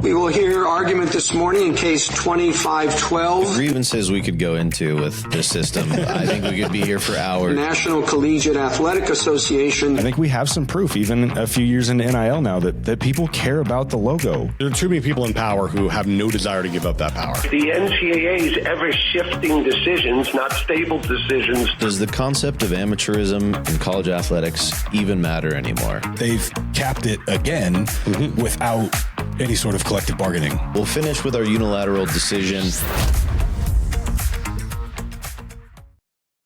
We will hear argument this morning in case 2512. The grievances we could go into with this system. I think we could be here for hours. National Collegiate Athletic Association. I think we have some proof, even a few years into NIL now, that people care about the logo. There are too many people in power who have no desire to give up that power. The NCAA's ever-shifting decisions, not stable decisions. Does the concept of amateurism in college athletics even matter anymore? They've capped it again without any sort of collective bargaining. We'll finish with our unilateral decision.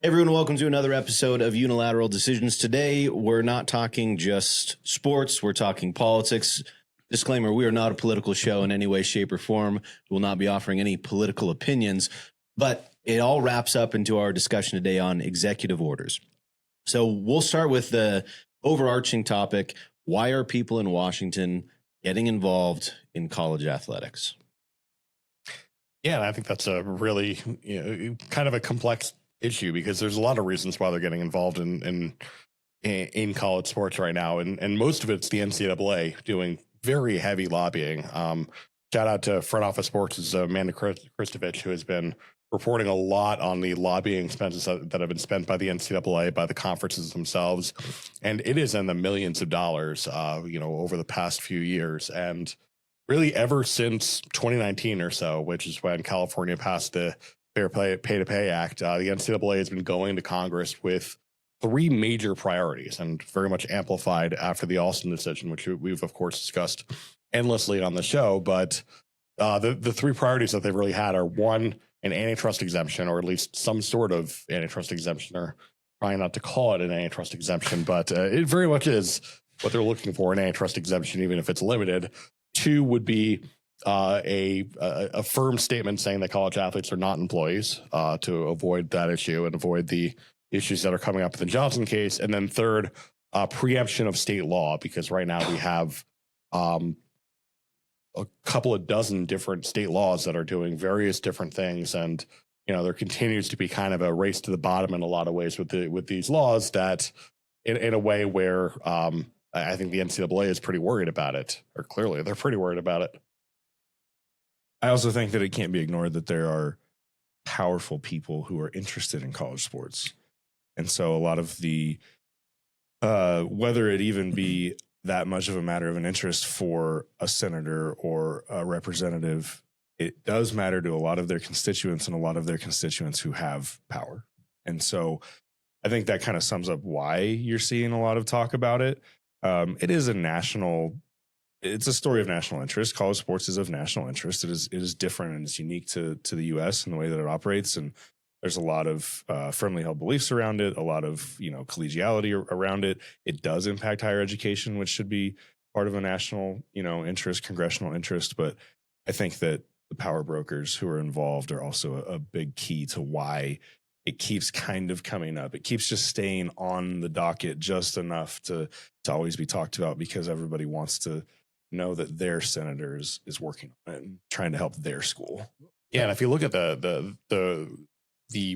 Hey everyone, welcome to another episode of Unilateral Decisions. Today, we're not talking just sports, we're talking politics. Disclaimer, we are not a political show in any way, shape, or form. We will not be offering any political opinions, but it all wraps up into our discussion today on executive orders. So we'll start with the overarching topic. Why are people in Washington getting involved in college athletics? Yeah, and I think that's a really kind of a complex issue because there's a lot of reasons why they're getting involved in college sports right now, and most of it's the NCAA doing very heavy lobbying. Shout out to Front Office Sports' Amanda Kristovich, who has been reporting a lot on the lobbying expenses that have been spent by the NCAA, by the conferences themselves. And it is in the millions of dollars, over the past few years. And really ever since 2019 or so, which is when California passed the Fair Pay to Pay Act, the NCAA has been going to Congress with three major priorities and very much amplified after the Alston decision, which we've, of course, discussed endlessly on the show. But the three priorities that they've really had are, one, an antitrust exemption, or at least some sort of antitrust exemption, or trying not to call it an antitrust exemption, but it very much is what they're looking for, an antitrust exemption, even if it's limited. Two would be a firm statement saying that college athletes are not employees, to avoid that issue and avoid the issues that are coming up in the Johnson case. And then third, preemption of state law, because right now we have a couple of dozen different state laws that are doing various different things. And, there continues to be kind of a race to the bottom in a lot of ways with these laws that in a way where I think the NCAA is pretty worried about it, or clearly they're pretty worried about it. I also think that it can't be ignored that there are powerful people who are interested in college sports. And so a lot of the, whether it even be that much of a matter of an interest for a senator or a representative, it does matter to a lot of their constituents, and a lot of their constituents who have power. And so I think that kind of sums up why you're seeing a lot of talk about it. It is it's a story of national interest. College sports is of national interest. It is different and it's unique to the U.S. in the way that it operates. And there's a lot of firmly held beliefs around it, a lot of collegiality around it. It does impact higher education, which should be part of a national interest, congressional interest. But I think that the power brokers who are involved are also a big key to why it keeps kind of coming up. It keeps just staying on the docket just enough to always be talked about, because everybody wants to know that their senator is working on it and trying to help their school. Yeah, and if you look at the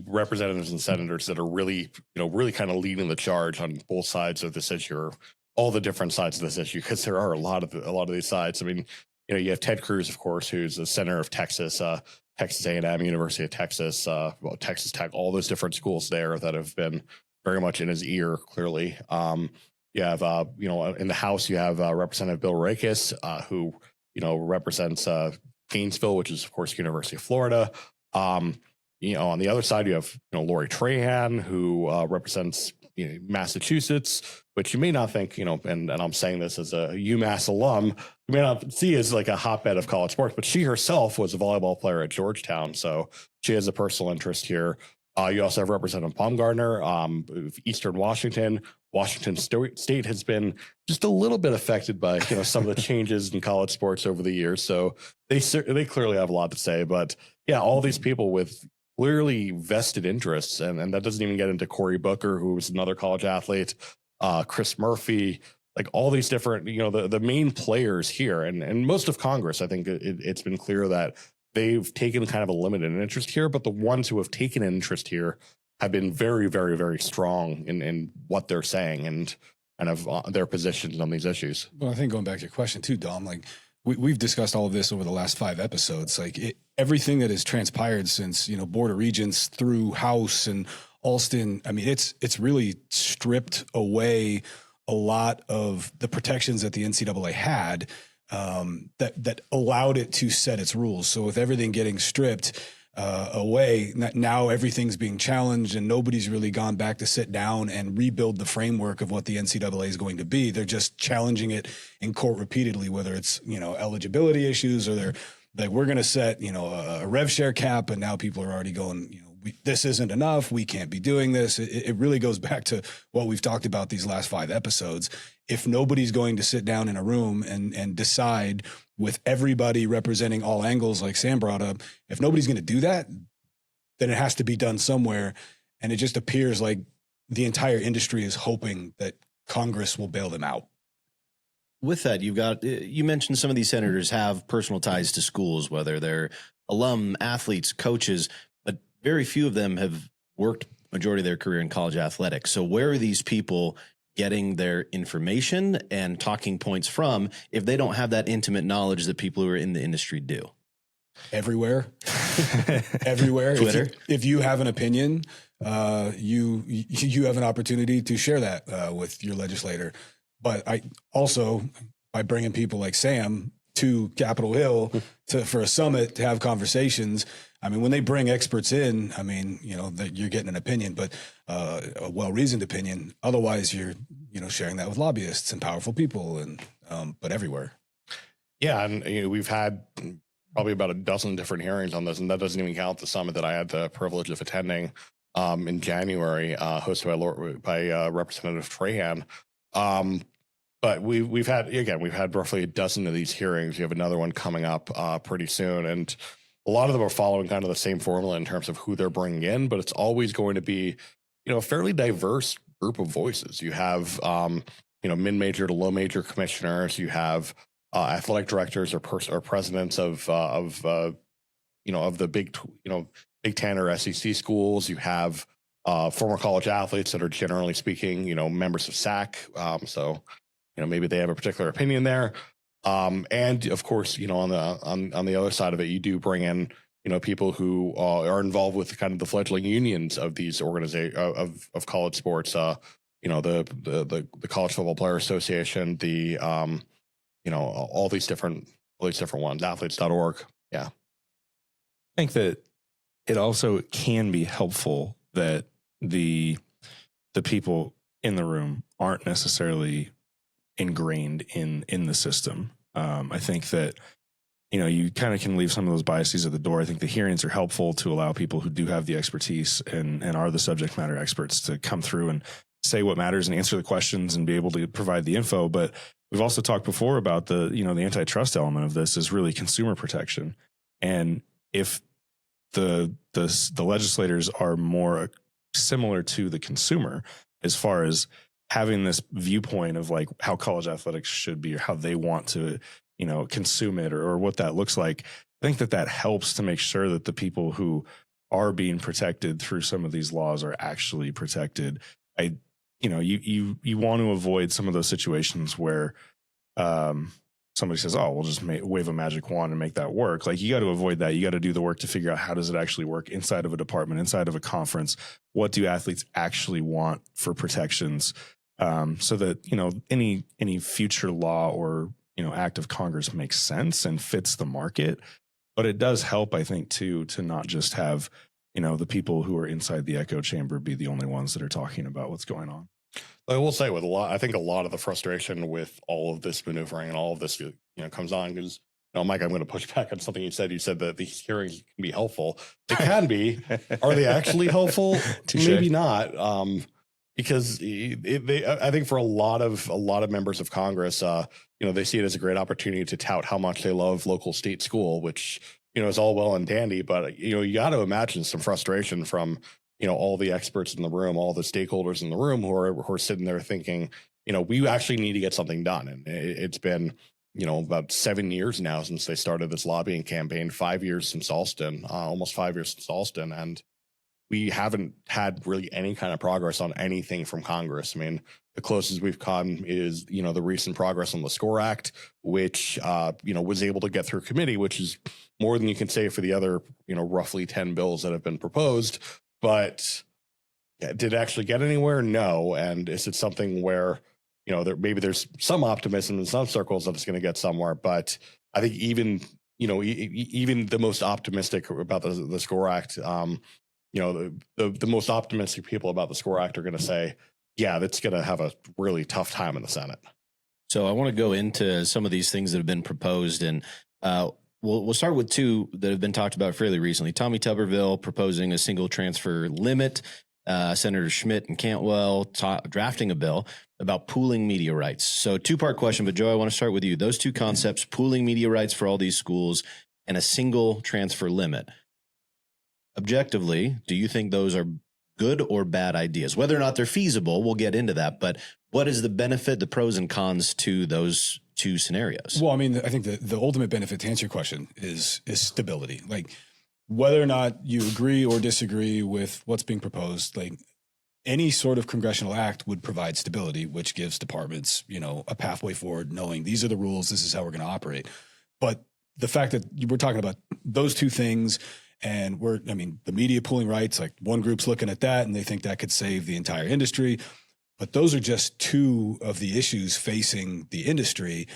representatives and senators that are really kind of leading the charge on both sides of this issue, or all the different sides of this issue, because there are a lot of these sides. I mean, you have Ted Cruz, of course, who's the senator of Texas, Texas A&M, University of Texas, Texas Tech, all those different schools there that have been very much in his ear, clearly. You have, in the House, you have Representative Bill Rakes, who, represents Gainesville, which is, of course, University of Florida. On the other side, you have, Lori Trahan, who represents Massachusetts, which you may not think, and I'm saying this as a UMass alum, you may not see as like a hotbed of college sports, but she herself was a volleyball player at Georgetown, so she has a personal interest here. You also have Representative Baumgartner, Eastern Washington. Washington State has been just a little bit affected by some of the changes in college sports over the years, so they clearly have a lot to say. But yeah, all these people with clearly vested interests, and that doesn't even get into Cory Booker, who was another college athlete, Chris Murphy, like all these different, the main players here, and most of Congress. I think it's been clear that they've taken kind of a limited interest here, but the ones who have taken an interest here have been very, very, very strong in what they're saying and of their positions on these issues. Well, I think going back to your question too, Dom, like we've discussed all of this over the last 5 episodes. Like everything that has transpired since, Board of Regents through House and Alston. I mean, it's really stripped away a lot of the protections that the NCAA had that allowed it to set its rules. So with everything getting stripped away, now everything's being challenged, and nobody's really gone back to sit down and rebuild the framework of what the NCAA is going to be. They're just challenging it in court repeatedly, whether it's eligibility issues, or they're like, we're going to set a rev share cap, and now people are already going, this isn't enough. We can't be doing this. It really goes back to what we've talked about these last 5 episodes. If nobody's going to sit down in a room and decide with everybody representing all angles, like Sam brought up, if nobody's going to do that, then it has to be done somewhere. And it just appears like the entire industry is hoping that Congress will bail them out. With that, you mentioned some of these senators have personal ties to schools, whether they're alum, athletes, coaches, but very few of them have worked majority of their career in college athletics. So where are these people getting their information and talking points from if they don't have that intimate knowledge that people who are in the industry do? Everywhere. Everywhere. Twitter. If you have an opinion, you have an opportunity to share that with your legislator. But I also, by bringing people like Sam to Capitol Hill for a summit to have conversations, I mean, when they bring experts in, I mean, that you're getting an opinion, but a well-reasoned opinion. Otherwise, you're, sharing that with lobbyists and powerful people, and but everywhere. Yeah, and we've had probably about a dozen different hearings on this, and that doesn't even count the summit that I had the privilege of attending in January, hosted by Representative Trahan. But we've had roughly a dozen of these hearings. We have another one coming up pretty soon, and a lot of them are following kind of the same formula in terms of who they're bringing in, but it's always going to be, a fairly diverse group of voices. You have, mid-major to low-major commissioners. You have athletic directors or presidents of the Big Ten or SEC schools. You have former college athletes that are generally speaking, members of SAC. So maybe they have a particular opinion there. And of course, on the other side of it, you do bring in, people who are involved with kind of the fledgling unions of these organizations of college sports. The College Football Player Association, all these different ones, athletes.org. Yeah. I think that it also can be helpful that the people in the room aren't necessarily ingrained in the system. I think that, you kind of can leave some of those biases at the door. I think the hearings are helpful to allow people who do have the expertise and are the subject matter experts to come through and say what matters and answer the questions and be able to provide the info. But we've also talked before about the antitrust element of this is really consumer protection. And if the legislators are more similar to the consumer as far as having this viewpoint of like how college athletics should be or how they want to, consume it or what that looks like, I think that helps to make sure that the people who are being protected through some of these laws are actually protected. You want to avoid some of those situations where somebody says, oh, we'll just wave a magic wand and make that work. Like, you got to avoid that. You got to do the work to figure out how does it actually work inside of a department, inside of a conference. What do athletes actually want for protections? So that, any future law or, act of Congress makes sense and fits the market. But it does help, I think, too, to not just have, the people who are inside the echo chamber be the only ones that are talking about what's going on. I will say I think a lot of the frustration with all of this maneuvering and all of this, comes on because, Mike, I'm going to push back on something you said. You said that these hearings can be helpful. They can be. Are they actually helpful? Maybe not. Because I think for a lot of members of Congress, they see it as a great opportunity to tout how much they love local state school, which, is all well and dandy. But, you got to imagine some frustration from, all the experts in the room, all the stakeholders in the room who are sitting there thinking, we actually need to get something done. And it's been, about 7 years now since they started this lobbying campaign, 5 years since Alston, almost 5 years since Alston. And, we haven't had really any kind of progress on anything from Congress. I mean, the closest we've come is, the recent progress on the SCORE Act, which, was able to get through committee, which is more than you can say for the other, roughly 10 bills that have been proposed. But did it actually get anywhere? No. And is it something where, maybe there's some optimism in some circles that it's going to get somewhere? But I think even the most optimistic about the SCORE Act, the most optimistic people about the SCORE Act are going to say, yeah, that's going to have a really tough time in the Senate. So I want to go into some of these things that have been proposed, and we'll start with two that have been talked about fairly recently. Tommy Tuberville proposing a single transfer limit. Senator Schmidt and Cantwell drafting a bill about pooling media rights. So two-part question, but Joe, I want to start with you. Those two concepts, pooling media rights for all these schools and a single transfer limit. Objectively, do you think those are good or bad ideas? Whether or not they're feasible, we'll get into that, but what is the benefit, the pros and cons to those two scenarios? Well, I mean, I think the ultimate benefit, to answer your question, is stability. Like, whether or not you agree or disagree with what's being proposed, like any sort of congressional act would provide stability, which gives departments, a pathway forward, knowing these are the rules, this is how we're going to operate. But the fact that we're talking about those two things, and the media pooling rights, like one group's looking at that and they think that could save the entire industry. But those are just two of the issues facing the industry.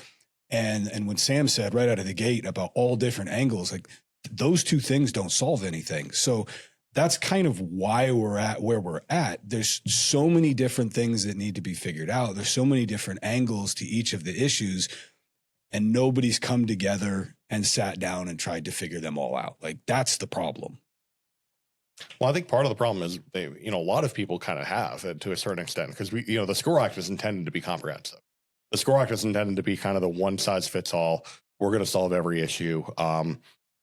And when Sam said right out of the gate about all different angles, like, those two things don't solve anything. So that's kind of why we're at where we're at. There's so many different things that need to be figured out. There's so many different angles to each of the issues, and nobody's come together and sat down and tried to figure them all out. Like, that's the problem. Well, I think part of the problem is a lot of people kind of have to a certain extent, because the SCORE Act is intended to be comprehensive. The SCORE Act is intended to be kind of the one size fits all. We're going to solve every issue.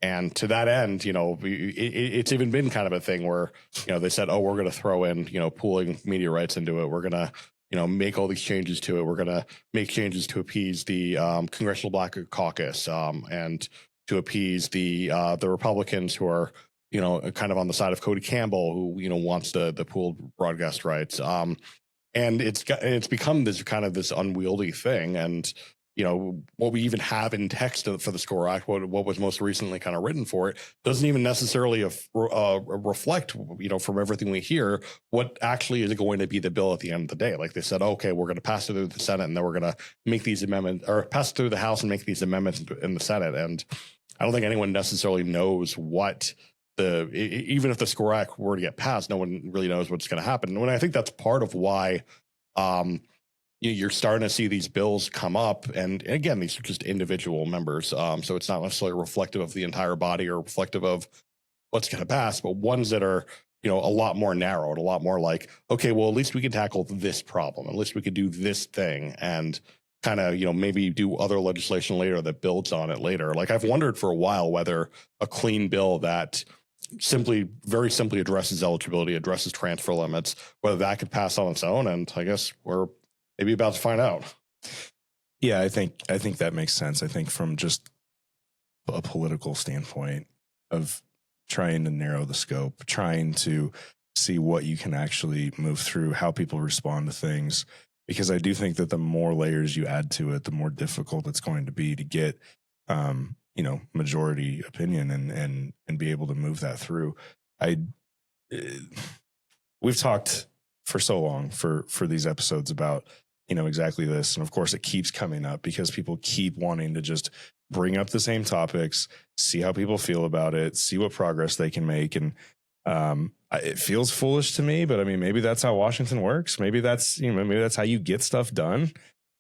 And to that end, it's even been kind of a thing where, they said, oh, we're going to throw in, pooling media rights into it. We're going to, make all these changes to it. We're going to make changes to appease the Congressional Black Caucus and to appease the Republicans who are, kind of on the side of Cody Campbell, who, wants the pooled broadcast rights. And it's become this kind of this unwieldy thing. And, what we even have in text for the SCORE Act, what was most recently kind of written for it, doesn't even necessarily reflect, from everything we hear, what actually is going to be the bill at the end of the day. Like they said, okay, we're going to pass it through the Senate, and then we're going to make these amendments, or pass it through the House and make these amendments in the Senate. And I don't think anyone necessarily knows what even if the SCORE Act were to get passed, no one really knows what's going to happen. And I think that's part of why, you're starting to see these bills come up, and again, these are just individual members, so it's not necessarily reflective of the entire body or reflective of what's going to pass, but ones that are a lot more narrowed, a lot more like, okay, well, at least we can tackle this problem, at least we could do this thing, and kind of maybe do other legislation later that builds on it later. Like, I've wondered for a while whether a clean bill that very simply addresses eligibility, addresses transfer limits, whether that could pass on its own, and I guess we're maybe about to find out. Yeah, I think that makes sense. I think from just a political standpoint of trying to narrow the scope, trying to see what you can actually move through, how people respond to things, because I do think that the more layers you add to it, the more difficult it's going to be to get, majority opinion and be able to move that through. We've talked for so long for these episodes about exactly this, and of course it keeps coming up because people keep wanting to just bring up the same topics, see how people feel about it, see what progress they can make, and it feels foolish to me, but I mean, maybe that's how Washington works. Maybe that's maybe that's how you get stuff done.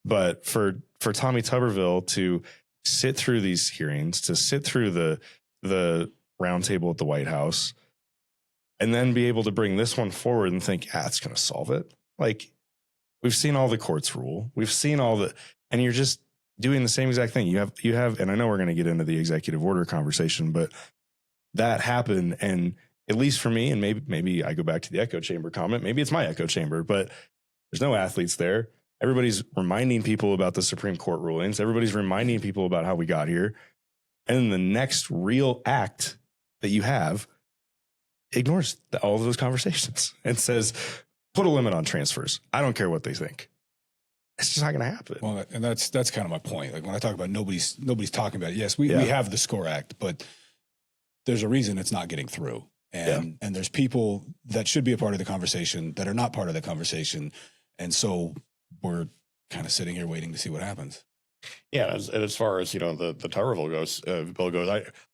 But for Tommy Tuberville to sit through these hearings, to sit through the roundtable at the White House, and then be able to bring this one forward and think, it's going to solve it. Like, we've seen all the courts rule. We've seen and you're just doing the same exact thing. You have, and I know we're going to get into the executive order conversation, but that happened. And at least for me, and maybe I go back to the echo chamber comment, maybe it's my echo chamber, but there's no athletes there. Everybody's reminding people about the Supreme Court rulings. Everybody's reminding people about how we got here. And then the next real act that you have ignores all of those conversations and says, put a limit on transfers. I don't care what they think. It's just not going to happen. Well, and that's kind of my point. Like when I talk about nobody's talking about it. Yes, we have the SCORE Act, but there's a reason it's not getting through. And there's people that should be a part of the conversation that are not part of the conversation. And so we're kind of sitting here waiting to see what happens. Yeah, as far as the Tuberville bill goes,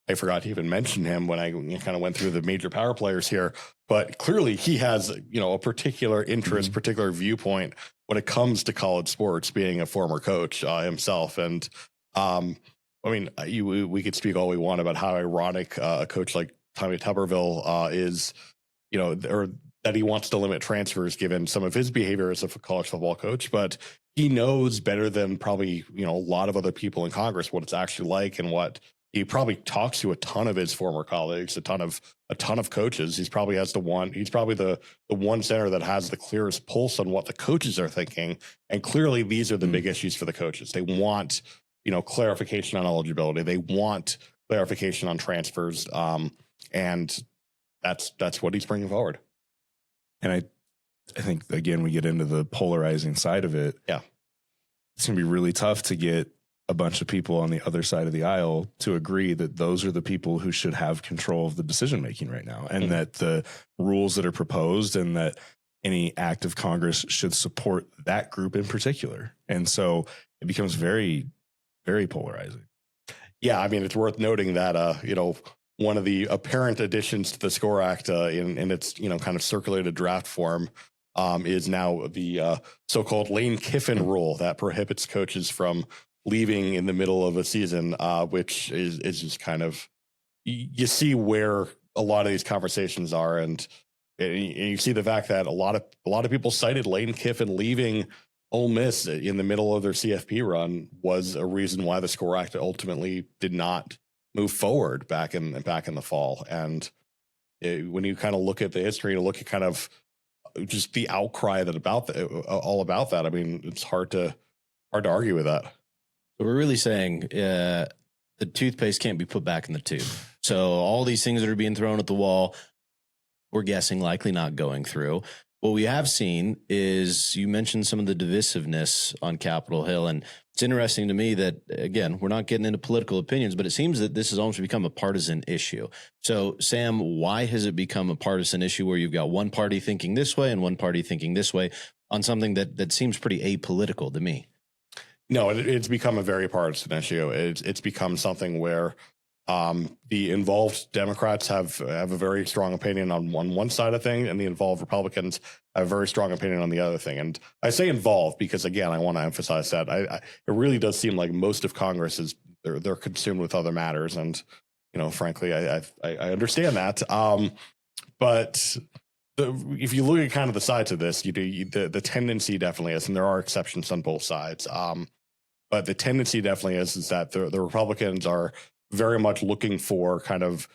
I forgot to even mention him when I kind of went through the major power players here. But clearly, he has a particular interest, particular viewpoint when it comes to college sports, being a former coach himself. And I mean, we could speak all we want about how ironic a coach like Tommy Tuberville is, or that he wants to limit transfers given some of his behavior as a college football coach, but he knows better than probably, a lot of other people in Congress what it's actually like, and what he probably talks to a ton of his former colleagues, a ton of coaches. He's probably the one center that has the clearest pulse on what the coaches are thinking. And clearly these are the big issues for the coaches. They want, clarification on eligibility. They want clarification on transfers. And that's what he's bringing forward. And I think, again, we get into the polarizing side of it. Yeah. It's going to be really tough to get a bunch of people on the other side of the aisle to agree that those are the people who should have control of the decision making right now, and that the rules that are proposed and that any act of Congress should support that group in particular. And so it becomes very, very polarizing. Yeah. I mean, it's worth noting that, one of the apparent additions to the SCORE Act in its, kind of circulated draft form is now the so-called Lane Kiffin rule that prohibits coaches from leaving in the middle of a season, which is just kind of, you see where a lot of these conversations are. And you see the fact that a lot of people cited Lane Kiffin leaving Ole Miss in the middle of their CFP run was a reason why the SCORE Act ultimately did not move forward back in the fall. And when you kind of look at the history and look at kind of just the outcry all about that, I mean, it's hard to argue with that. So we're really saying the toothpaste can't be put back in the tube. So all these things that are being thrown at the wall, we're guessing likely not going through. What we have seen is, you mentioned some of the divisiveness on Capitol Hill, and it's interesting to me that, again, we're not getting into political opinions, but it seems that this has almost become a partisan issue. So, Sam, why has it become a partisan issue where you've got one party thinking this way and one party thinking this way on something that seems pretty apolitical to me? No, it's become a very partisan issue. It's become something where the involved Democrats have a very strong opinion on one side of things, and the involved Republicans have a very strong opinion on the other thing. And I say involved because, again, I want to emphasize that it really does seem like most of Congress they're consumed with other matters, and frankly, I understand that. But if you look at kind of the sides of this, the tendency definitely is, and there are exceptions on both sides. But the tendency definitely is that the Republicans are very much looking for kind of,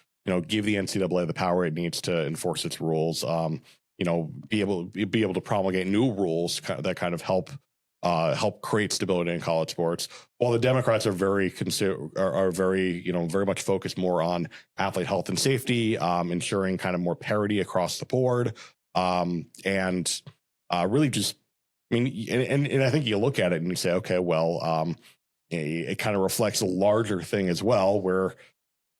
give the NCAA the power it needs to enforce its rules, be able to promulgate new rules that kind of help create stability in college sports, while the Democrats are very much focused more on athlete health and safety, ensuring kind of more parity across the board, and really just, I mean, and I think you look at it and you say, okay, well, it kind of reflects a larger thing as well, where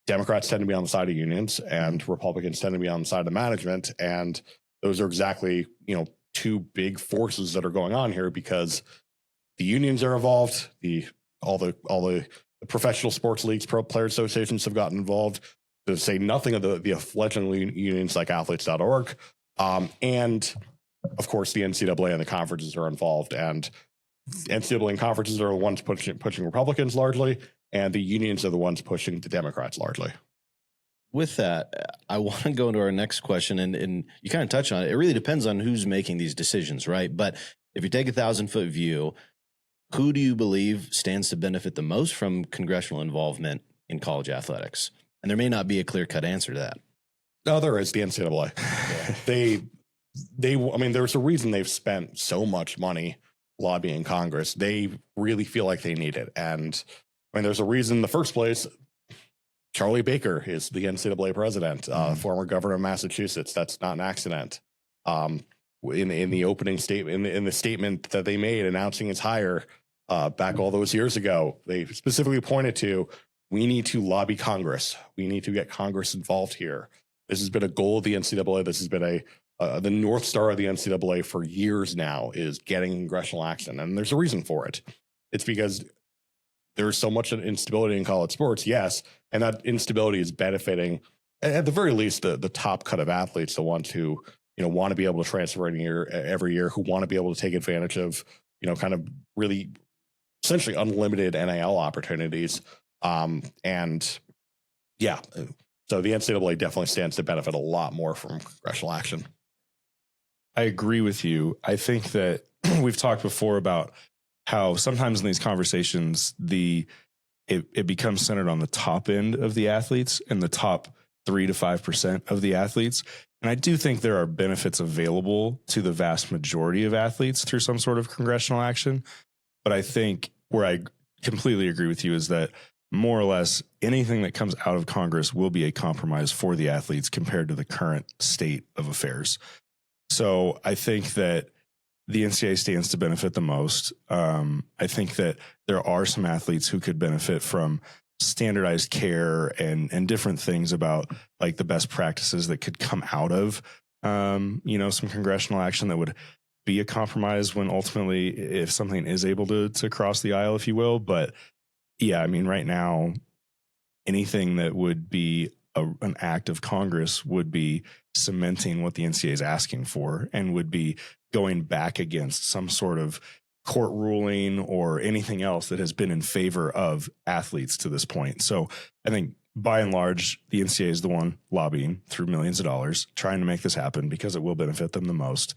Democrats tend to be on the side of unions and Republicans tend to be on the side of management. And those are exactly, two big forces that are going on here, because the unions are involved. All the professional sports leagues, pro player associations have gotten involved, to say nothing of the fledgling unions like athletes.org. And of course, the NCAA and the conferences are involved, and NCAA and conferences are the ones pushing Republicans largely, and the unions are the ones pushing the Democrats largely. With that, I want to go into our next question, and you kind of touch on it. It really depends on who's making these decisions, right? But if you take 1,000-foot view, who do you believe stands to benefit the most from congressional involvement in college athletics? And there may not be a clear-cut answer to that. No, there is. The NCAA. I mean, there's a reason they've spent so much money lobbying Congress. They really feel like they need it. And I mean, there's a reason in the first place Charlie Baker is the NCAA president, former governor of Massachusetts. That's not an accident. In the opening statement, in the statement that they made announcing his hire back all those years ago, they specifically pointed to, we need to lobby Congress. We need to get Congress involved here. This has been a goal of the NCAA. This has been the North Star of the NCAA for years now, is getting congressional action. And there's a reason for it. It's because there's so much instability in college sports, yes, and that instability is benefiting, at the very least, the top cut of athletes, the ones who want to be able to transfer every year, who want to be able to take advantage of kind of really essentially unlimited NIL opportunities, and yeah, so the NCAA definitely stands to benefit a lot more from congressional action. I agree with you. I think that we've talked before about how sometimes in these conversations, it becomes centered on the top end of the athletes and the top 3 to 5% of the athletes. And I do think there are benefits available to the vast majority of athletes through some sort of congressional action. But I think where I completely agree with you is that more or less anything that comes out of Congress will be a compromise for the athletes compared to the current state of affairs. So I think that the NCAA stands to benefit the most. I think that there are some athletes who could benefit from standardized care and different things about like the best practices that could come out of, some congressional action that would be a compromise when ultimately, if something is able to cross the aisle, if you will. But yeah, I mean, right now, anything that would be an act of Congress would be cementing what the NCAA is asking for and would be going back against some sort of court ruling or anything else that has been in favor of athletes to this point. So I think by and large, the NCAA is the one lobbying through millions of dollars, trying to make this happen because it will benefit them the most.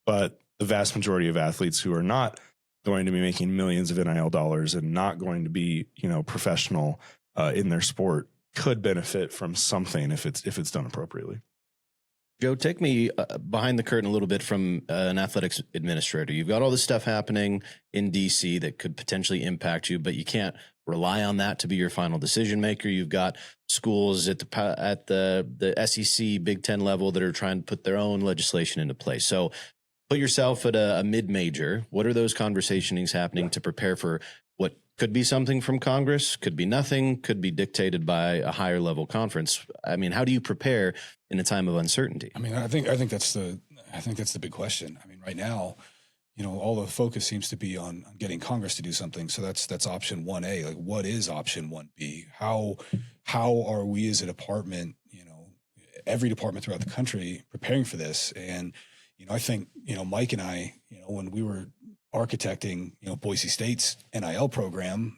But the vast majority of athletes who are not going to be making millions of NIL dollars and not going to be, professional in their sport could benefit from something if it's done appropriately. Joe, take me behind the curtain a little bit from an athletics administrator. You've got all this stuff happening in DC that could potentially impact you, but you can't rely on that to be your final decision maker. You've got schools at the SEC Big Ten level that are trying to put their own legislation into place. So put yourself at a mid-major. What are those conversations happening to prepare for what could be something from Congress, could be nothing, could be dictated by a higher level conference? I mean, how do you prepare in a time of uncertainty? I mean, I think that's the big question. I mean, right now, all the focus seems to be on getting Congress to do something. So that's option 1A. Like, what is option 1B? How are we as a department, every department throughout the country preparing for this? And I think Mike and I, when we were architecting, Boise State's NIL program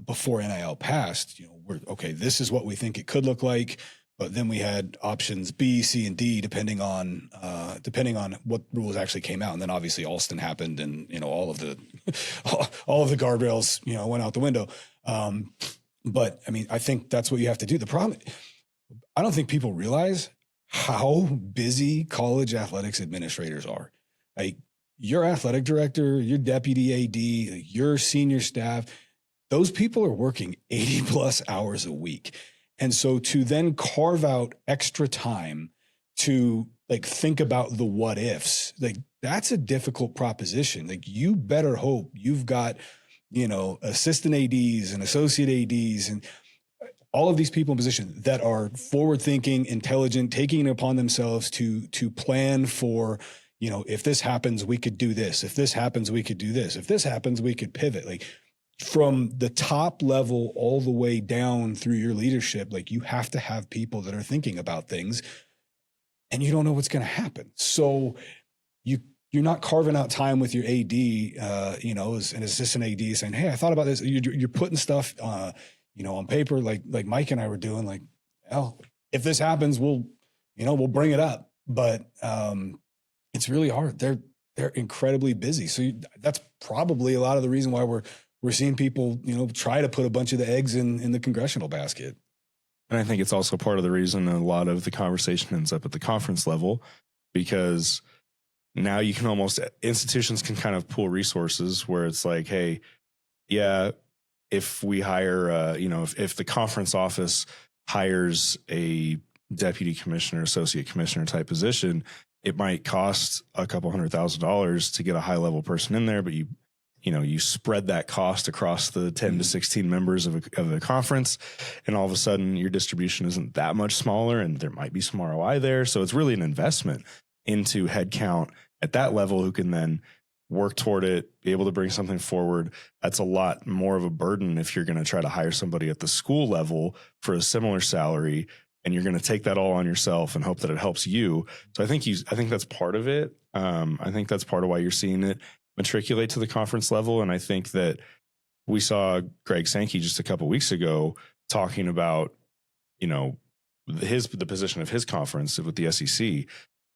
before NIL passed, we're okay. This is what we think it could look like, but then we had options B, C, and D depending on what rules actually came out, and then obviously Alston happened, and all of the guardrails went out the window. But I mean, I think that's what you have to do. The problem, I don't think people realize how busy college athletics administrators are. Like, your athletic director, your deputy AD, your senior staff, those people are working 80 plus hours a week. And so to then carve out extra time to think about the what ifs, that's a difficult proposition. You better hope you've got, assistant ADs and associate ADs and all of these people in position that are forward thinking, intelligent, taking it upon themselves to plan for, if this happens, we could do this. If this happens, we could do this. If this happens, we could pivot. From the top level all the way down through your leadership, you have to have people that are thinking about things, and you don't know what's going to happen. So you're not carving out time with your AD, as an assistant AD saying, hey, I thought about this. You're putting stuff, on paper, like Mike and I were doing, if this happens, we'll bring it up. But it's really hard. They're incredibly busy. So that's probably a lot of the reason why we're seeing people, try to put a bunch of the eggs in the congressional basket. And I think it's also part of the reason a lot of the conversation ends up at the conference level, because now you can institutions can kind of pool resources where it's like, hey, yeah, if we hire, if the conference office hires a deputy commissioner, associate commissioner type position, it might cost a couple $100,000 to get a high level person in there, but you spread that cost across the 10 to 16 members of a conference, and all of a sudden your distribution isn't that much smaller, and there might be some ROI there. So it's really an investment into headcount at that level who can then work toward it, be able to bring something forward. That's a lot more of a burden if you're going to try to hire somebody at the school level for a similar salary, and you're going to take that all on yourself and hope that it helps you. So I think that's part of it. I think that's part of why you're seeing it matriculate to the conference level. And I think that we saw Greg Sankey just a couple of weeks ago talking about, the position of his conference with the SEC.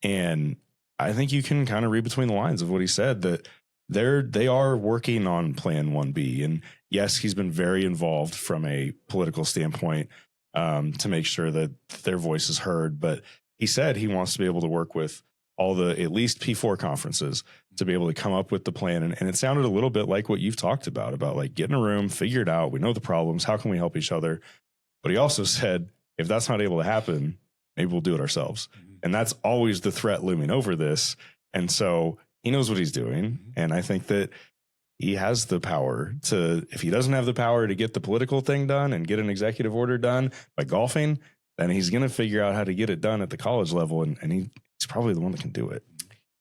And I think you can kind of read between the lines of what he said, that they are working on Plan 1B. And yes, he's been very involved from a political standpoint to make sure that their voice is heard. But he said he wants to be able to work with all the at least P4 conferences to be able to come up with the plan. And it sounded a little bit like what you've talked about like get in a room, figure it out. We know the problems. How can we help each other? But he also said, if that's not able to happen, maybe we'll do it ourselves. And that's always the threat looming over this. And so he knows what he's doing. And I think that he has the power to, if he doesn't have the power to get the political thing done and get an executive order done by golfing, then he's going to figure out how to get it done at the college level. And he's probably the one that can do it.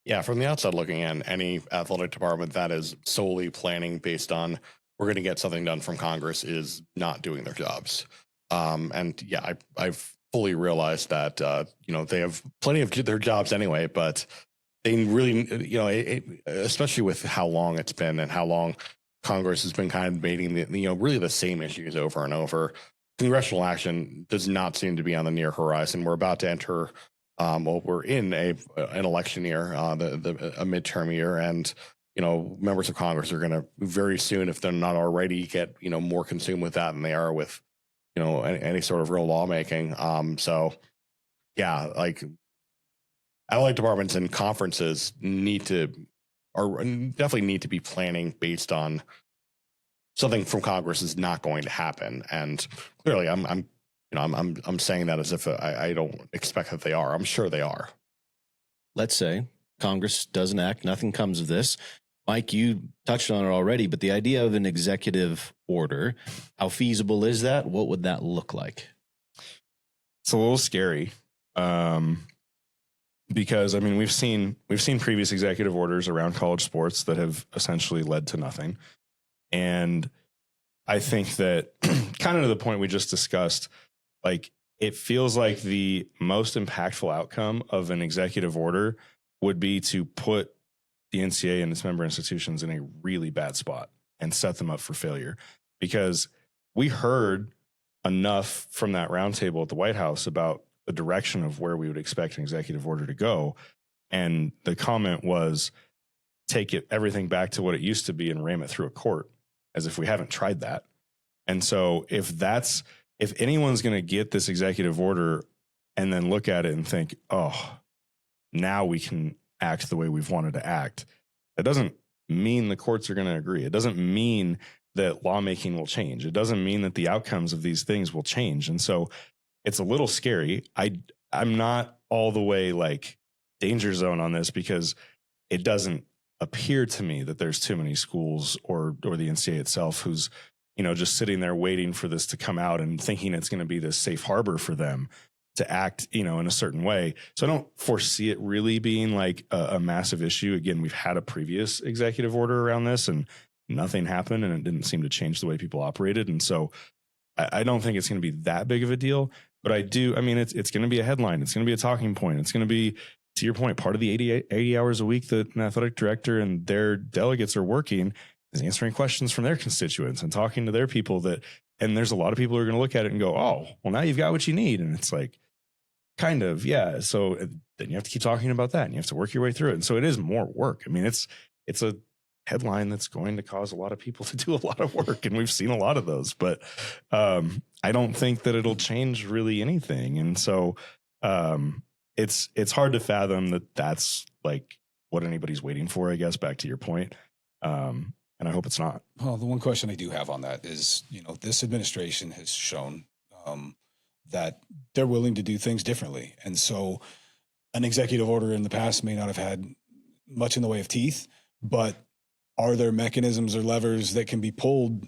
Yeah, from the outside looking in, any athletic department that is solely planning based on we're going to get something done from Congress is not doing their jobs. And yeah, I've fully realized that, they have plenty of their jobs anyway, but they really, especially with how long it's been and how long Congress has been kind of debating really the same issues over and over. Congressional action does not seem to be on the near horizon. We're about to enter we're in an election year, a midterm year, and members of Congress are going to very soon, if they're not already, get more consumed with that than they are with any sort of real lawmaking. So yeah, like athletic departments and conferences definitely need to be planning based on something from Congress is not going to happen, and clearly I'm saying that as if I don't expect that they are. I'm sure they are. Let's say Congress doesn't act, nothing comes of this. Mike, you touched on it already, but the idea of an executive order, how feasible is that? What would that look like? It's a little scary because we've seen previous executive orders around college sports that have essentially led to nothing. And I think that kind of to the point we just discussed, like it feels like the most impactful outcome of an executive order would be to put the NCAA and its member institutions in a really bad spot and set them up for failure. Because we heard enough from that roundtable at the White House about the direction of where we would expect an executive order to go. And the comment was, take everything back to what it used to be and ram it through a court, as if we haven't tried that. And so if anyone's going to get this executive order and then look at it and think, oh, now we can act the way we've wanted to act, that doesn't mean the courts are going to agree. It doesn't mean that lawmaking will change. It doesn't mean that the outcomes of these things will change. And so it's a little scary. I'm not all the way like danger zone on this, because it doesn't appear to me that there's too many schools or the NCAA itself who's just sitting there waiting for this to come out and thinking it's going to be this safe harbor for them to act, in a certain way. So I don't foresee it really being like a massive issue. Again, we've had a previous executive order around this and nothing happened, and it didn't seem to change the way people operated. And so I don't think it's going to be that big of a deal, but it's going to be a headline. It's going to be a talking point. It's going to be, to your point, part of the 80 hours a week that an athletic director and their delegates are working is answering questions from their constituents and talking to their people and there's a lot of people who are going to look at it and go, oh, well, now you've got what you need. And it's like, kind of, yeah. So then you have to keep talking about that and you have to work your way through it. And so it is more work. It's a headline that's going to cause a lot of people to do a lot of work. And we've seen a lot of those, but I don't think that it'll change really anything. And so it's hard to fathom that that's like what anybody's waiting for, I guess, back to your point. And I hope it's not. Well, the one question I do have on that is, this administration has shown that they're willing to do things differently. And so an executive order in the past may not have had much in the way of teeth, but are there mechanisms or levers that can be pulled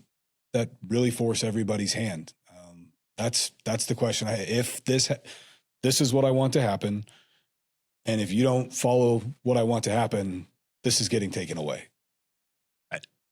that really force everybody's hand? That's the question. If this is what I want to happen, and if you don't follow what I want to happen, this is getting taken away.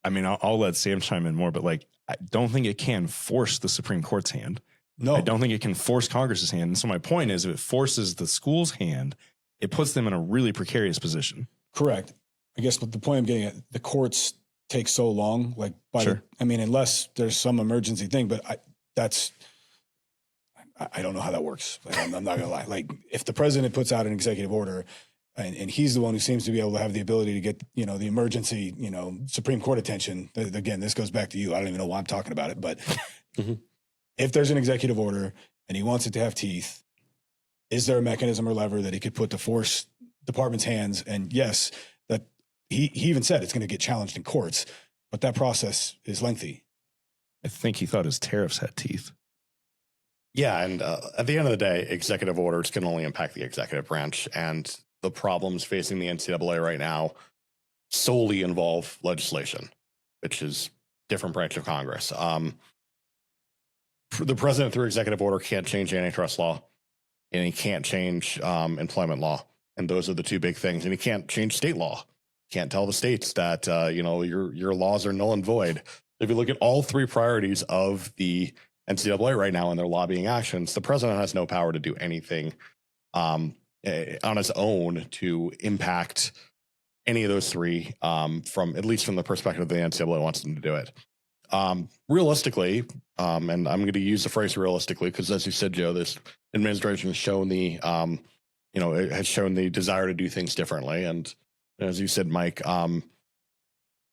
I mean, I'll let Sam chime in more, but like, I don't think it can force the Supreme Court's hand. No, I don't think it can force Congress's hand. And so my point is, if it forces the school's hand, it puts them in a really precarious position. correct. I guess what the point I'm getting at, the courts take so long, like Sure. unless there's some emergency thing, but I don't know how that works. Like, I'm not gonna lie. Like, if the president puts out an executive order and he's the one who seems to be able to have the ability to get, the emergency, Supreme Court attention. Again, this goes back to you. I don't even know why I'm talking about it, but if there's an executive order and he wants it to have teeth, is there a mechanism or lever that he could put to force department's hands? And yes, that he even said it's going to get challenged in courts, but that process is lengthy. I think he thought his tariffs had teeth. Yeah, and at the end of the day, executive orders can only impact the executive branch, and the problems facing the NCAA right now solely involve legislation, which is different branch of Congress. The president, through executive order, can't change antitrust law, and he can't change employment law, and those are the two big things. And he can't change state law. Can't tell the states that your laws are null and void. If you look at all three priorities of the NCAA right now and their lobbying actions, the president has no power to do anything on his own to impact any of those three, from at least from the perspective of the NCAA wants them to do it. Realistically, and I'm going to use the phrase realistically because, as you said, Joe, this administration has shown the it has shown the desire to do things differently, and as you said, Mike,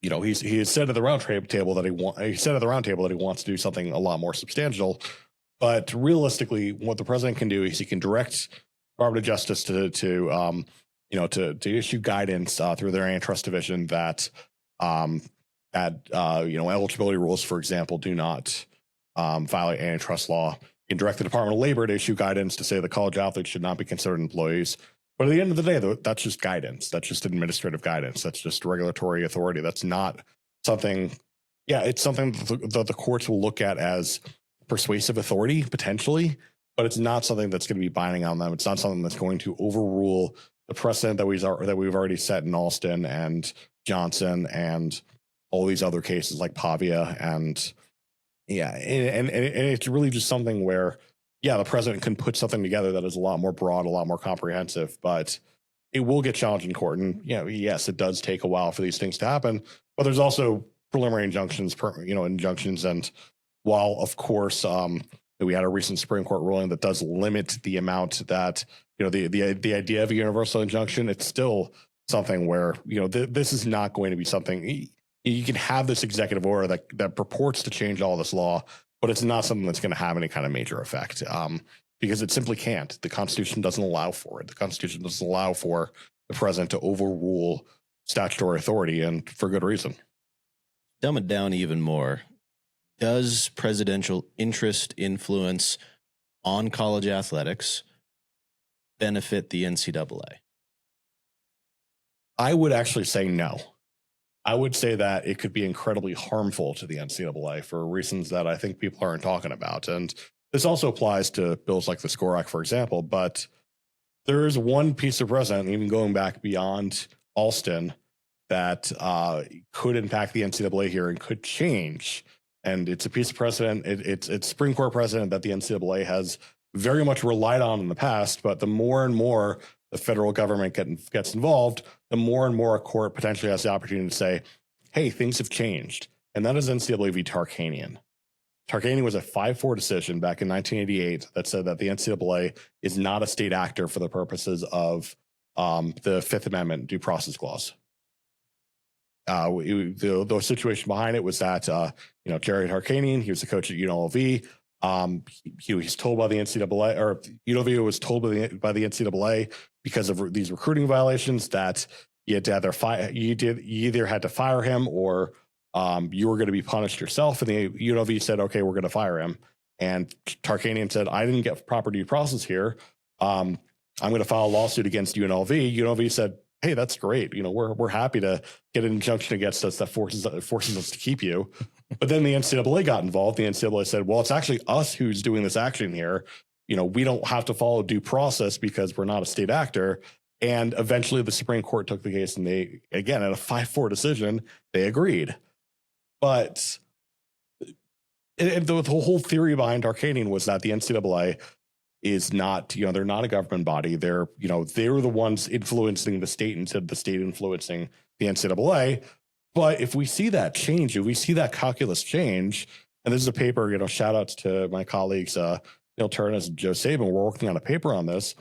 he has said at the round table that he wants to do something a lot more substantial. But realistically, what the president can do is he can direct Department of Justice to issue guidance through their antitrust division that eligibility rules, for example, do not violate antitrust law. You can direct the Department of Labor to issue guidance to say that college athletes should not be considered employees. But at the end of the day, that's just guidance. That's just administrative guidance. That's just regulatory authority. That's not something. Yeah, it's something that the courts will look at as persuasive authority potentially, but it's not something that's going to be binding on them. It's not something that's going to overrule the precedent that we've already set in Alston and Johnson and all these other cases like Pavia. And it's really just something where, yeah, the president can put something together that is a lot more broad, a lot more comprehensive, but it will get challenged in court. And yes, it does take a while for these things to happen, but there's also preliminary injunctions. And while of course we had a recent Supreme Court ruling that does limit the amount that the idea of a universal injunction, it's still something where this is not going to be something. You can have this executive order that purports to change all this law, but it's not something that's going to have any kind of major effect because it simply can't. The Constitution doesn't allow for it. The Constitution doesn't allow for the president to overrule statutory authority, and for good reason. Dumb it down even more. Does presidential interest influence on college athletics benefit the NCAA? I would actually say no. I would say that it could be incredibly harmful to the NCAA for reasons that I think people aren't talking about. And this also applies to bills like the SCORE Act, for example. But there is one piece of precedent, even going back beyond Alston, that could impact the NCAA here and could change. And it's a piece of precedent. It's Supreme Court precedent that the NCAA has very much relied on in the past. But the more and more the federal government gets involved, the more and more a court potentially has the opportunity to say, hey, things have changed. And that is NCAA v. Tarkanian. Tarkanian was a 5-4 decision back in 1988 that said that the NCAA is not a state actor for the purposes of the Fifth Amendment due process clause. The situation behind it was that, Jerry Tarkanian, he was the coach at UNLV. He was told by the NCAA, or UNLV was told by the NCAA because of these recruiting violations that you had to either fire him or you were going to be punished yourself. And the UNLV said, okay, we're going to fire him. And Tarkanian said, I didn't get proper due process here. I'm going to file a lawsuit against UNLV. UNLV said, hey, that's great. We're happy to get an injunction against us that forces us to keep you. But then the NCAA got involved. The NCAA said, well, it's actually us who's doing this action here. We don't have to follow due process because we're not a state actor. And eventually the Supreme Court took the case, and they, again, at a 5-4 decision, they agreed. But the whole theory behind Tarkanian was that the NCAA is not, they're not a government body. They're the ones influencing the state instead of the state influencing the NCAA. But if we see that change, if we see that calculus change, and this is a paper, shout outs to my colleagues, Neil Turnus and Joe Sabin, we're working on a paper on this.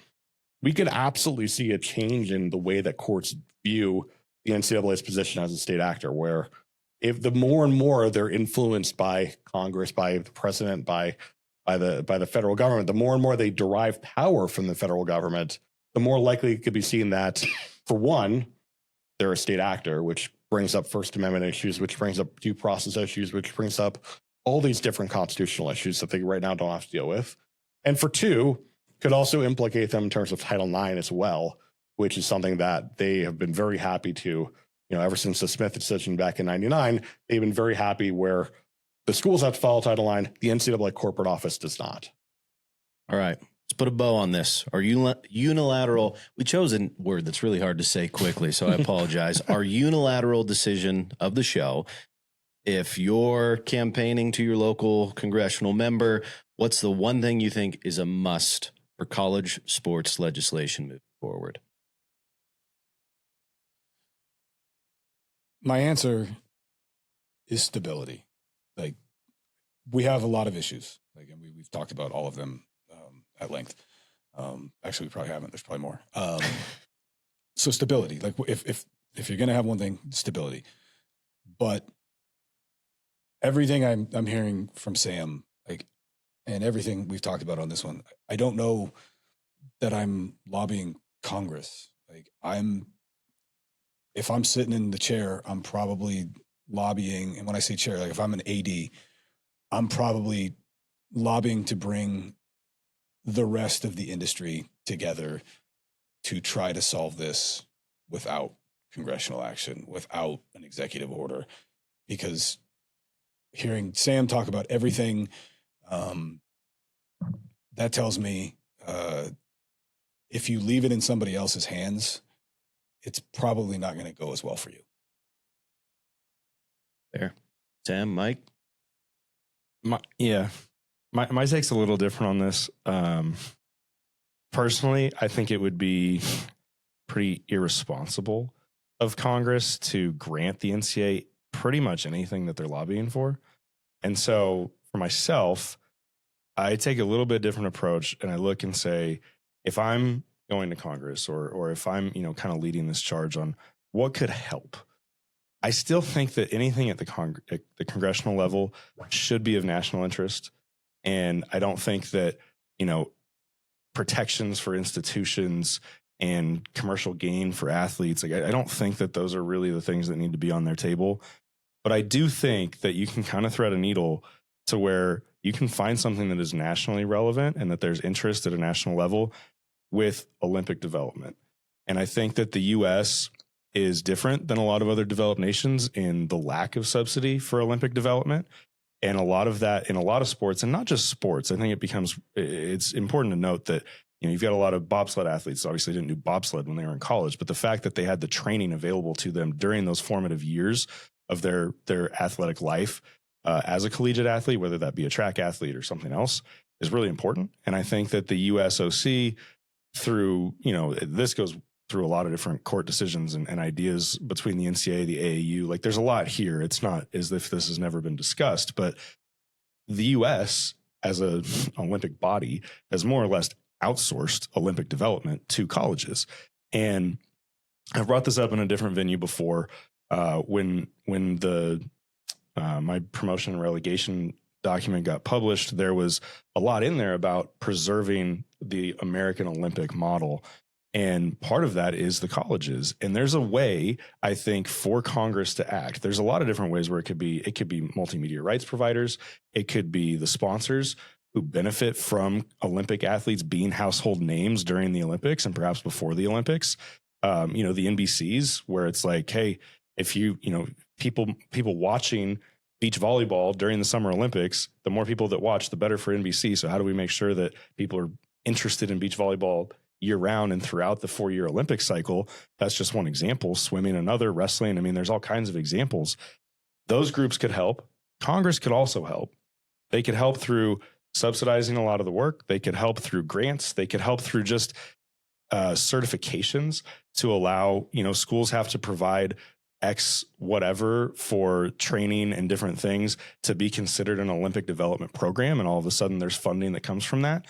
We could absolutely see a change in the way that courts view the NCAA's position as a state actor, where if the more and more they're influenced by Congress, by the president, by the federal government, the more and more they derive power from the federal government, the more likely it could be seen that, for one, they're a state actor, which brings up First Amendment issues, which brings up due process issues, which brings up all these different constitutional issues that they right now don't have to deal with. And for two, could also implicate them in terms of Title IX as well, which is something that they have been very happy to, ever since the Smith decision back in 99, they've been very happy where the schools have to follow Title IX, the NCAA corporate office does not. All right, let's put a bow on this. Our unilateral, we chose a word that's really hard to say quickly, so I apologize. Our unilateral decision of the show. If you're campaigning to your local congressional member, what's the one thing you think is a must for college sports legislation moving forward? My answer is stability. Like, we have a lot of issues. Like, and we've talked about all of them at length. Actually, we probably haven't. There's probably more. So stability. Like, if you're going to have one thing, stability. But everything I'm hearing from Sam, like, and everything we've talked about on this one, I don't know that I'm lobbying Congress. Like, if I'm sitting in the chair, I'm probably lobbying. And when I say chair, like if I'm an AD, I'm probably lobbying to bring the rest of the industry together to try to solve this without congressional action, without an executive order. Because hearing Sam talk about everything, that tells me if you leave it in somebody else's hands, it's probably not going to go as well for you. There. Sam, Mike? My take's a little different on this. Personally, I think it would be pretty irresponsible of Congress to grant the NCAA pretty much anything that they're lobbying for. And so for myself, I take a little bit different approach, and I look and say, if I'm going to Congress or if I'm, kind of leading this charge on what could help, I still think that anything at the congressional level should be of national interest. And I don't think that, protections for institutions and commercial gain for athletes, like I don't think that those are really the things that need to be on their table. But I do think that you can kind of thread a needle to where you can find something that is nationally relevant and that there's interest at a national level with Olympic development. And I think that the U.S. is different than a lot of other developed nations in the lack of subsidy for Olympic development. And a lot of that in a lot of sports, and not just sports, I think it's important to note that, you've got a lot of bobsled athletes, obviously didn't do bobsled when they were in college, but the fact that they had the training available to them during those formative years of their athletic life as a collegiate athlete, whether that be a track athlete or something else, is really important. And I think that the USOC through, this goes through a lot of different court decisions and ideas between the NCAA, the AAU. Like, there's a lot here. It's not as if this has never been discussed, but the U.S. as an Olympic body has more or less outsourced Olympic development to colleges. And I've brought this up in a different venue before. When the my promotion and relegation document got published, there was a lot in there about preserving the American Olympic model. And part of that is the colleges. And there's a way, I think, for Congress to act. There's a lot of different ways where it could be multimedia rights providers. It could be the sponsors who benefit from Olympic athletes being household names during the Olympics and perhaps before the Olympics. The NBCs, where it's like, hey, if people watching beach volleyball during the Summer Olympics, the more people that watch, the better for NBC. So how do we make sure that people are interested in beach volleyball year round and throughout the 4-year Olympic cycle? That's just one example. Swimming, another. Wrestling. I mean, there's all kinds of examples. Those groups could help. Congress could also help. They could help through subsidizing a lot of the work. They could help through grants. They could help through just certifications to allow, schools have to provide X whatever for training and different things to be considered an Olympic development program. And all of a sudden there's funding that comes from that.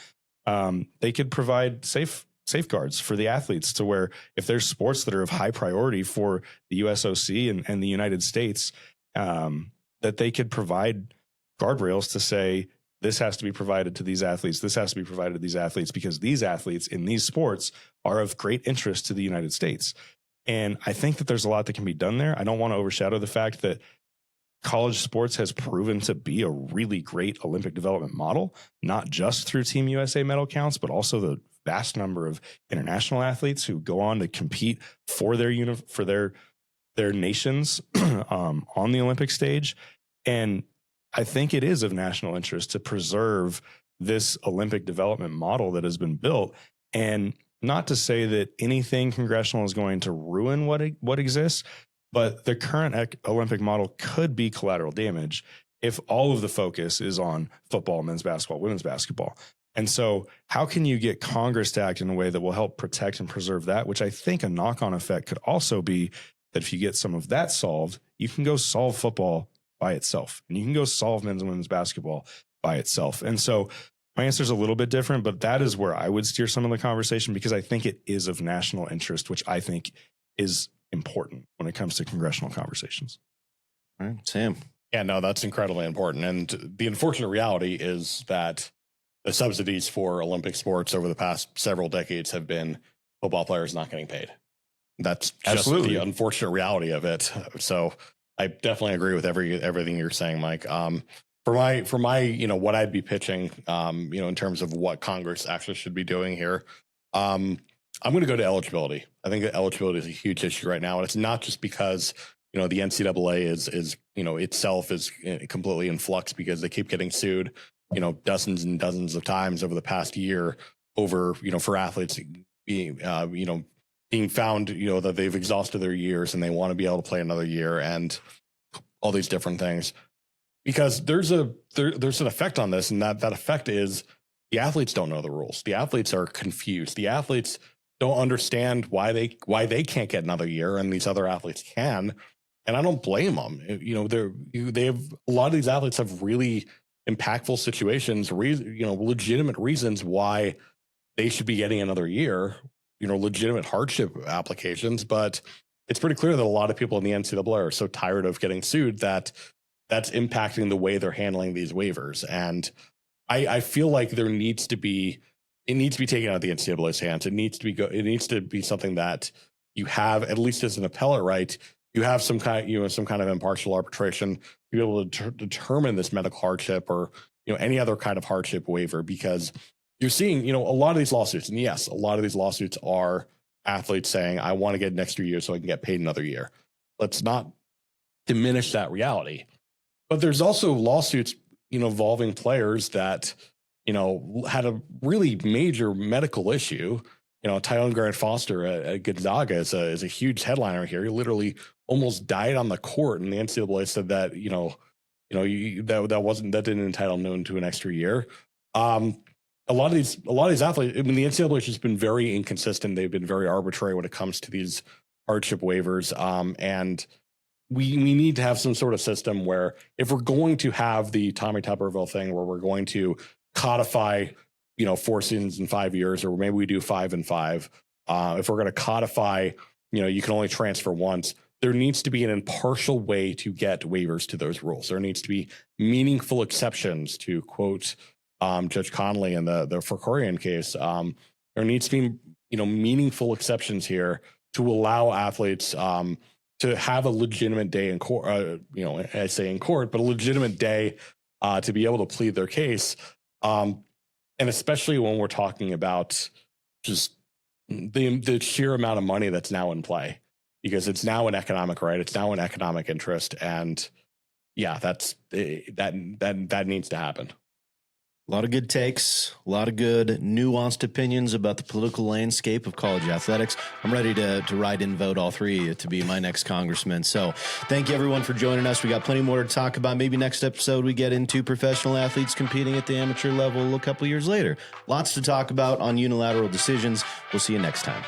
They could provide safeguards for the athletes to where if there's sports that are of high priority for the USOC and the United States, that they could provide guardrails to say, this has to be provided to these athletes. This has to be provided to these athletes because these athletes in these sports are of great interest to the United States. And I think that there's a lot that can be done there. I don't want to overshadow the fact that college sports has proven to be a really great Olympic development model, not just through Team USA medal counts, but also the vast number of international athletes who go on to compete for their nations on the Olympic stage. And I think it is of national interest to preserve this Olympic development model that has been built. And not to say that anything congressional is going to ruin what exists, but the current Olympic model could be collateral damage if all of the focus is on football, men's basketball, women's basketball. And so how can you get Congress to act in a way that will help protect and preserve that, which I think a knock-on effect could also be that if you get some of that solved, you can go solve football by itself, and you can go solve men's and women's basketball by itself. And so my answer is a little bit different, but that is where I would steer some of the conversation because I think it is of national interest, which I think is important when it comes to congressional conversations. All right, Sam. Yeah, no, that's incredibly important. And the unfortunate reality is that the subsidies for Olympic sports over the past several decades have been football players not getting paid. That's just Absolutely the unfortunate reality of it. So I definitely agree with everything you're saying, Mike. For my, what I'd be pitching, in terms of what Congress actually should be doing here, I'm going to go to eligibility. I think that eligibility is a huge issue right now, and it's not just because the NCAA is itself is completely in flux because they keep getting sued, dozens and dozens of times over the past year over for athletes being found that they've exhausted their years and they want to be able to play another year and all these different things. Because there's an effect on this, and that effect is the athletes don't know the rules. The athletes are confused. The athletes don't understand why they can't get another year and these other athletes can. And I don't blame them. They have a lot of these athletes have really impactful situations, legitimate reasons why they should be getting another year, legitimate hardship applications. But it's pretty clear that a lot of people in the NCAA are so tired of getting sued that that's impacting the way they're handling these waivers. And I feel like it needs to be taken out of the NCAA's hands. It needs to be something that you have, at least as an appellate right, you have some kind of impartial arbitration to be able to determine this medical hardship or any other kind of hardship waiver, because you're seeing a lot of these lawsuits, and yes, a lot of these lawsuits are athletes saying, I want to get an extra year so I can get paid another year. Let's not diminish that reality. But there's also lawsuits involving players that had a really major medical issue. Tyrone Grant Foster at Gonzaga is a huge headliner here. He literally almost died on the court, and the NCAA said that that didn't entitle him to an extra year. A lot of these athletes, the NCAA has just been very inconsistent. They've been very arbitrary when it comes to these hardship waivers. And we need to have some sort of system where if we're going to have the Tommy Tuberville thing, where we're going to codify, 4 seasons in 5 years, or maybe we do 5 and 5. If we're going to codify, you can only transfer once. There needs to be an impartial way to get waivers to those rules. There needs to be meaningful exceptions, to quote Judge Connolly in the Fakorian case. There needs to be meaningful exceptions here to allow athletes to have a legitimate day in court, I say in court, but a legitimate day to be able to plead their case. And especially when we're talking about just the sheer amount of money that's now in play, because it's now an economic right. It's now an economic interest. And yeah, that needs to happen. A lot of good takes, a lot of good nuanced opinions about the political landscape of college athletics. I'm ready to write and vote all three to be my next congressman. So thank you, everyone, for joining us. We got plenty more to talk about. Maybe next episode we get into professional athletes competing at the amateur level a couple years later. Lots to talk about on unilateral decisions. We'll see you next time.